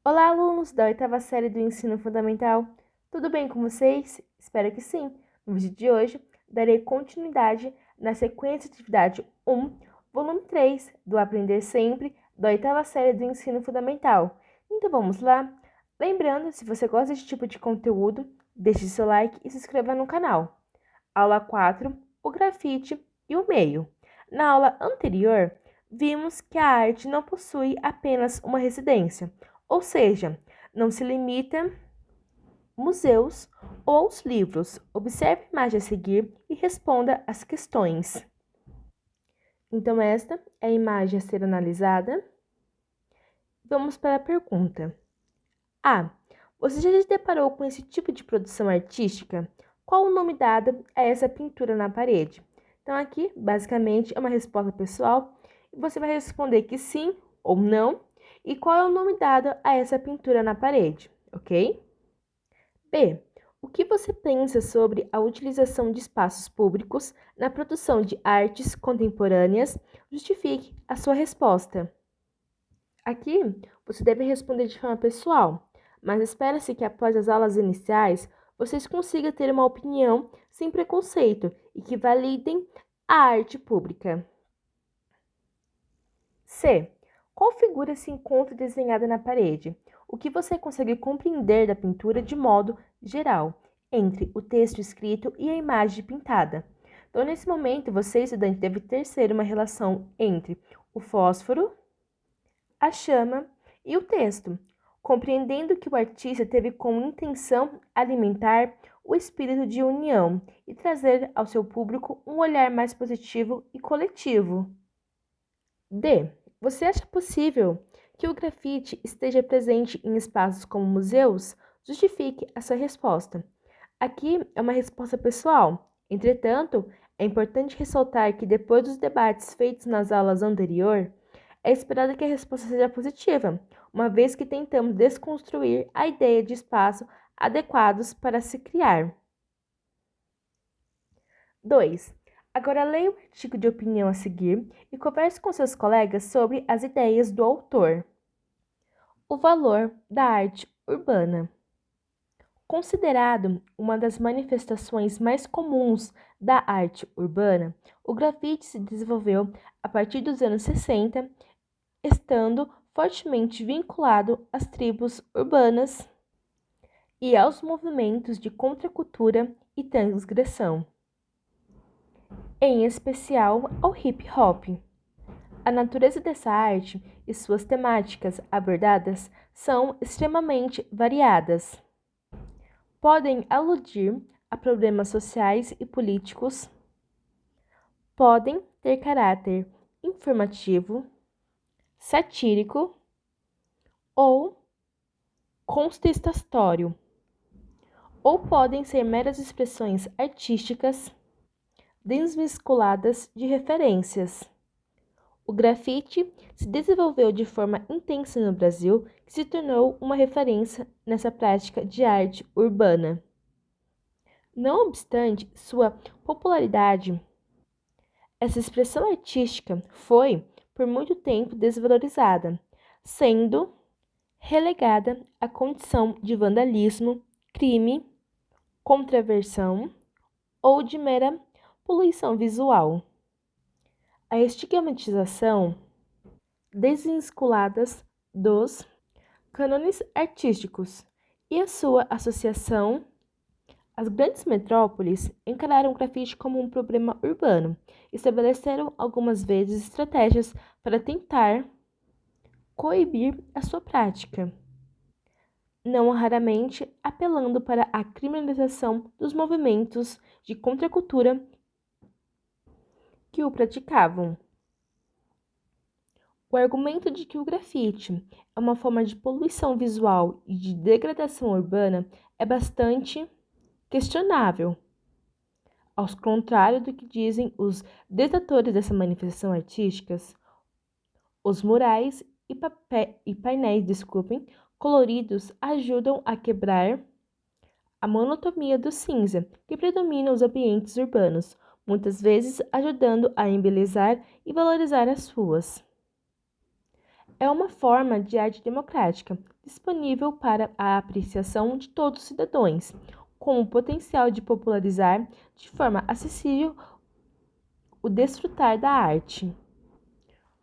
Olá, alunos da oitava série do Ensino Fundamental. Tudo bem com vocês? Espero que sim. No vídeo de hoje, darei continuidade na sequência de atividade 1, volume 3, do Aprender Sempre, da oitava série do Ensino Fundamental. Então vamos lá? Lembrando, se você gosta desse tipo de conteúdo, deixe seu like e se inscreva no canal. Aula 4, o grafite e o meio. Na aula anterior, vimos que a arte não possui apenas uma residência, ou seja, não se limita a museus ou aos livros. Observe a imagem a seguir e responda as questões. Então, esta é a imagem a ser analisada. Vamos para a pergunta. A. Você já se deparou com esse tipo de produção artística? Qual o nome dado a essa pintura na parede? Então, aqui, basicamente, é uma resposta pessoal e você vai responder que sim ou não e qual é o nome dado a essa pintura na parede, ok? B. O que você pensa sobre a utilização de espaços públicos na produção de artes contemporâneas? Justifique a sua resposta. Aqui, você deve responder de forma pessoal, mas espera-se que após as aulas iniciais, vocês consigam ter uma opinião sem preconceito e que validem a arte pública. C. Qual figura se encontra desenhada na parede? O que você consegue compreender da pintura de modo geral, entre o texto escrito e a imagem pintada? Então, nesse momento, você, estudante, deve tecer uma relação entre o fósforo, a chama e o texto, compreendendo que o artista teve como intenção alimentar o espírito de união e trazer ao seu público um olhar mais positivo e coletivo. D. Você acha possível que o grafite esteja presente em espaços como museus? Justifique a sua resposta. Aqui é uma resposta pessoal. Entretanto, é importante ressaltar que depois dos debates feitos nas aulas anteriores, é esperado que a resposta seja positiva, uma vez que tentamos desconstruir a ideia de espaço adequados para se criar. 2. Agora leia o artigo de opinião a seguir e converse com seus colegas sobre as ideias do autor. O valor da arte urbana. Considerado uma das manifestações mais comuns da arte urbana, o grafite se desenvolveu a partir dos anos 60, estando fortemente vinculado às tribos urbanas e aos movimentos de contracultura e transgressão, em especial ao hip hop. A natureza dessa arte e suas temáticas abordadas são extremamente variadas. Podem aludir a problemas sociais e políticos, podem ter caráter informativo, satírico ou contestatório, ou podem ser meras expressões artísticas desvinculadas de referências. O grafite se desenvolveu de forma intensa no Brasil, que se tornou uma referência nessa prática de arte urbana. Não obstante sua popularidade, essa expressão artística foi, por muito tempo, desvalorizada, sendo relegada à condição de vandalismo, crime, contravenção ou de mera poluição visual. A estigmatização desvinculadas dos cânones artísticos e a sua associação às grandes metrópoles encararam o grafite como um problema urbano e estabeleceram algumas vezes estratégias para tentar coibir a sua prática, não raramente apelando para a criminalização dos movimentos de contracultura que o praticavam. O argumento de que o grafite é uma forma de poluição visual e de degradação urbana é bastante questionável, ao contrário do que dizem os detratores dessa manifestação artística. Os murais e painéis, coloridos ajudam a quebrar a monotonia do cinza que predomina nos ambientes urbanos, muitas vezes ajudando a embelezar e valorizar as ruas. é uma forma de arte democrática, disponível para a apreciação de todos os cidadãos, com o potencial de popularizar de forma acessível o desfrutar da arte.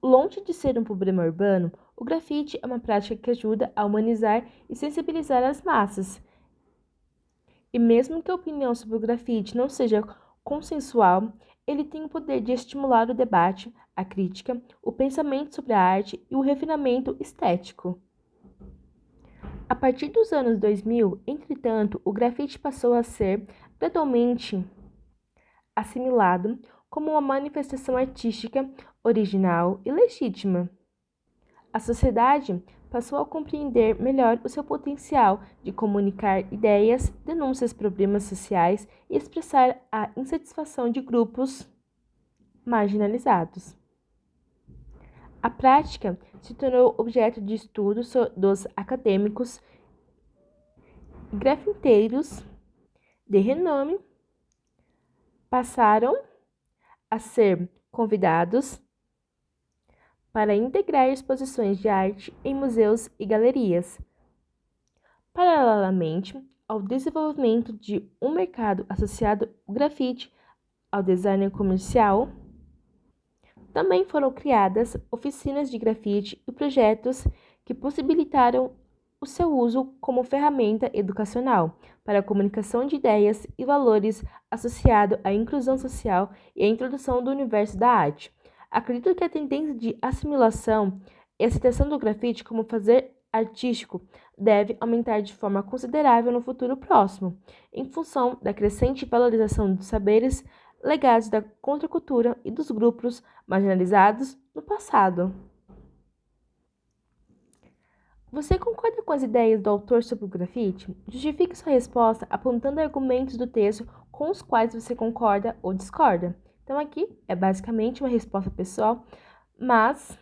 Longe de ser um problema urbano, o grafite é uma prática que ajuda a humanizar e sensibilizar as massas. E mesmo que a opinião sobre o grafite não seja consensual, ele tem o poder de estimular o debate, a crítica, o pensamento sobre a arte e o refinamento estético. A partir dos anos 2000, entretanto, o grafite passou a ser gradualmente assimilado como uma manifestação artística original e legítima. A sociedade passou a compreender melhor o seu potencial de comunicar ideias, denúncias problemas sociais e expressar a insatisfação de grupos marginalizados. A prática se tornou objeto de estudo dos acadêmicos e grafiteiros de renome passaram a ser convidados para integrar exposições de arte em museus e galerias. Paralelamente ao desenvolvimento de um mercado associado ao grafite ao design comercial, também foram criadas oficinas de grafite e projetos que possibilitaram o seu uso como ferramenta educacional para a comunicação de ideias e valores associado à inclusão social e à introdução do universo da arte. Acredito que a tendência de assimilação e aceitação do grafite como fazer artístico deve aumentar de forma considerável no futuro próximo, em função da crescente valorização dos saberes legados da contracultura e dos grupos marginalizados no passado. Você concorda com as ideias do autor sobre o grafite? Justifique sua resposta apontando argumentos do texto com os quais você concorda ou discorda. Então, aqui é basicamente uma resposta pessoal, mas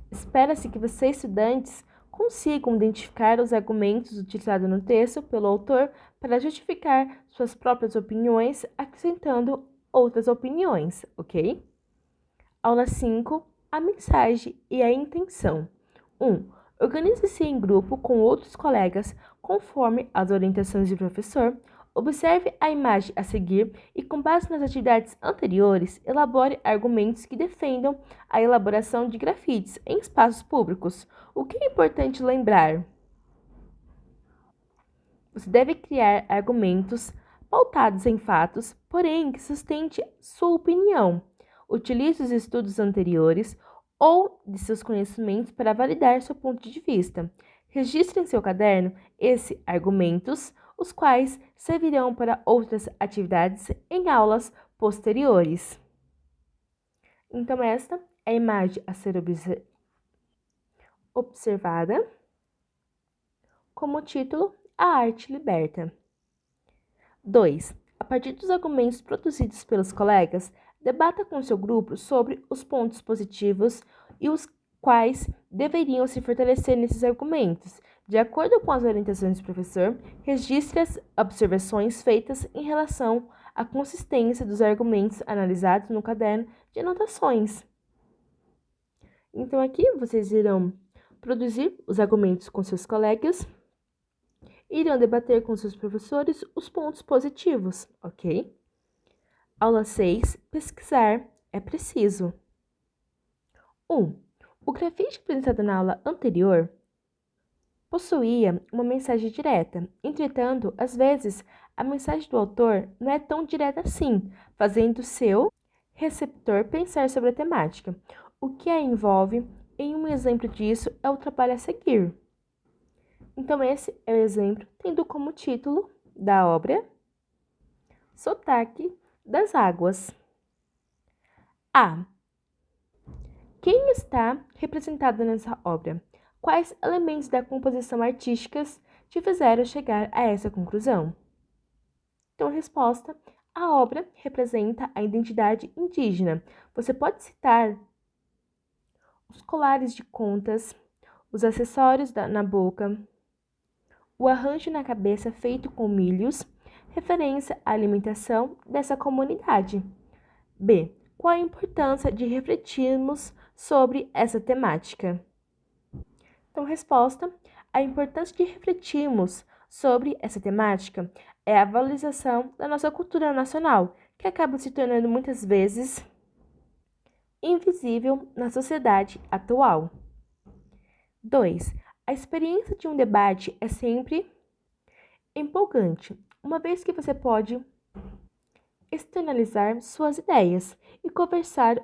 espera-se que vocês, estudantes, consigam identificar os argumentos utilizados no texto pelo autor para justificar suas próprias opiniões, acrescentando outras opiniões, ok? Aula 5. A mensagem e a intenção. 1. Organize-se em grupo com outros colegas conforme as orientações do professor. Observe a imagem a seguir e, com base nas atividades anteriores, elabore argumentos que defendam a elaboração de grafites em espaços públicos. O que é importante lembrar? Você deve criar argumentos pautados em fatos, porém que sustente sua opinião. Utilize os estudos anteriores ou de seus conhecimentos para validar seu ponto de vista. Registre em seu caderno esses argumentos, os quais servirão para outras atividades em aulas posteriores. Então, esta é a imagem a ser observada. Como título, a arte liberta. 2. A partir dos argumentos produzidos pelos colegas, debata com seu grupo sobre os pontos positivos e os quais deveriam se fortalecer nesses argumentos. De acordo com as orientações do professor, registre as observações feitas em relação à consistência dos argumentos analisados no caderno de anotações. Então, aqui vocês irão produzir os argumentos com seus colegas, irão debater com seus professores os pontos positivos, ok? Aula 6. Pesquisar é preciso. 1. O grafite apresentado na aula anterior possuía uma mensagem direta. Entretanto, às vezes, a mensagem do autor não é tão direta assim, fazendo seu receptor pensar sobre a temática. O que a envolve em um exemplo disso é o trabalho a seguir. Então, esse é o exemplo, tendo como título da obra Sotaque das Águas. A. Quem está representado nessa obra? Quais elementos da composição artística te fizeram chegar a essa conclusão? Então, resposta: a obra representa a identidade indígena. Você pode citar os colares de contas, os acessórios na boca, o arranjo na cabeça feito com milhos, referência à alimentação dessa comunidade. B. Qual a importância de refletirmos sobre essa temática? Então, resposta: a importância de refletirmos sobre essa temática é a valorização da nossa cultura nacional, que acaba se tornando muitas vezes invisível na sociedade atual. 2. A experiência de um debate é sempre empolgante, uma vez que você pode externalizar suas ideias e convencer,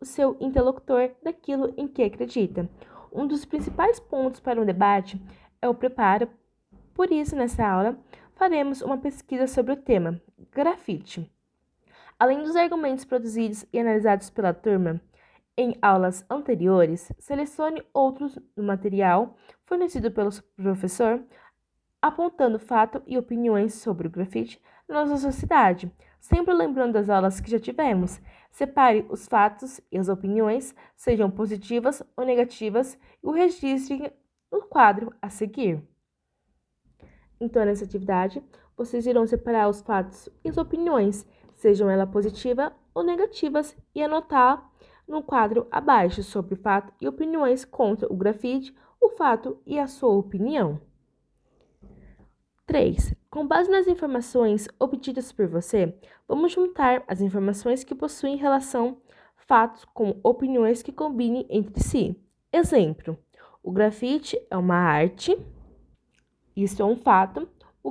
o seu interlocutor daquilo em que acredita. Um dos principais pontos para um debate é o preparo. Por isso, nessa aula, faremos uma pesquisa sobre o tema grafite. Além dos argumentos produzidos e analisados pela turma em aulas anteriores, selecione outros no material fornecido pelo professor, apontando fatos e opiniões sobre o grafite na nossa sociedade. Sempre lembrando das aulas que já tivemos. Separe os fatos e as opiniões, sejam positivas ou negativas, e o registre no quadro a seguir. Então, nessa atividade, vocês irão separar os fatos e as opiniões, sejam elas positivas ou negativas, e anotar no quadro abaixo sobre fato e opiniões contra o grafite, o fato e a sua opinião. 3. Com base nas informações obtidas por você, vamos juntar as informações que possuem relação fatos com opiniões que combinem entre si. Exemplo: o grafite é uma arte, isso é um fato. O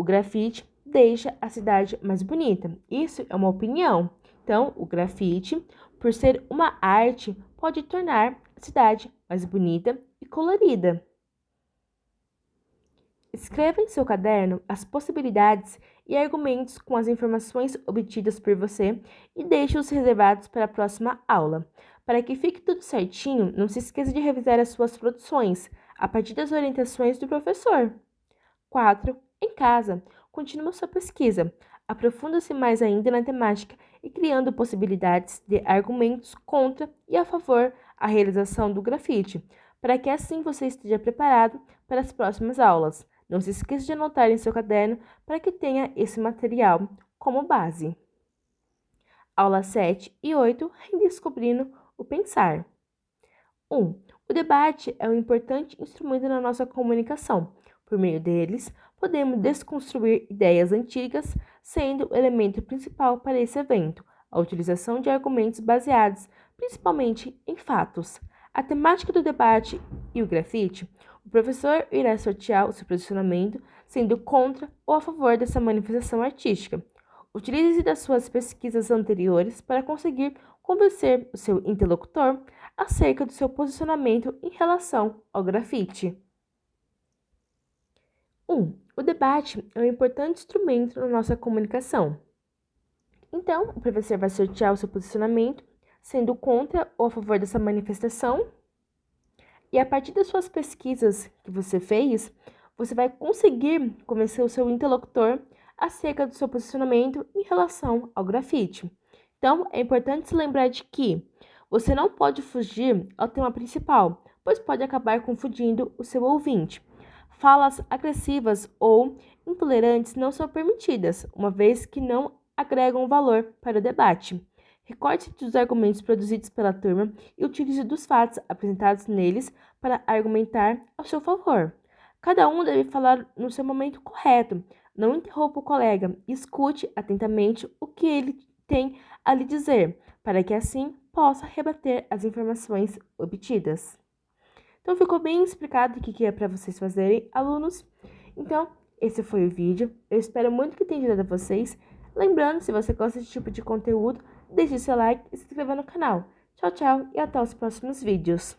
grafite deixa a cidade mais bonita, isso é uma opinião. Então, o grafite, por ser uma arte, pode tornar a cidade mais bonita e colorida. Escreva em seu caderno as possibilidades e argumentos com as informações obtidas por você e deixe-os reservados para a próxima aula. Para que fique tudo certinho, não se esqueça de revisar as suas produções a partir das orientações do professor. 4. Em casa, continue sua pesquisa. Aprofunda-se mais ainda na temática e criando possibilidades de argumentos contra e a favor a realização do grafite, para que assim você esteja preparado para as próximas aulas. Não se esqueça de anotar em seu caderno para que tenha esse material como base. Aula 7 e 8, redescobrindo o pensar. 1. O debate é um importante instrumento na nossa comunicação. Por meio deles, podemos desconstruir ideias antigas, sendo o elemento principal para esse evento a utilização de argumentos baseados principalmente em fatos. A temática do debate e o grafite, o professor irá sortear o seu posicionamento, sendo contra ou a favor dessa manifestação artística. Utilize das suas pesquisas anteriores para conseguir convencer o seu interlocutor acerca do seu posicionamento em relação ao grafite. 1. O debate é um importante instrumento na nossa comunicação. Então, o professor vai sortear o seu posicionamento, sendo contra ou a favor dessa manifestação. E a partir das suas pesquisas que você fez, você vai conseguir convencer o seu interlocutor acerca do seu posicionamento em relação ao grafite. Então, é importante se lembrar de que você não pode fugir ao tema principal, pois pode acabar confundindo o seu ouvinte. Falas agressivas ou intolerantes não são permitidas, uma vez que não agregam valor para o debate. Recorte dos argumentos produzidos pela turma e utilize dos fatos apresentados neles para argumentar ao seu favor. Cada um deve falar no seu momento correto. Não interrompa o colega e escute atentamente o que ele tem a lhe dizer, para que assim possa rebater as informações obtidas. Então, ficou bem explicado o que é para vocês fazerem, alunos? Então, esse foi o vídeo. Eu espero muito que tenha ajudado a vocês. Lembrando, se você gosta desse tipo de conteúdo, deixe seu like e se inscreva no canal. Tchau, tchau e até os próximos vídeos.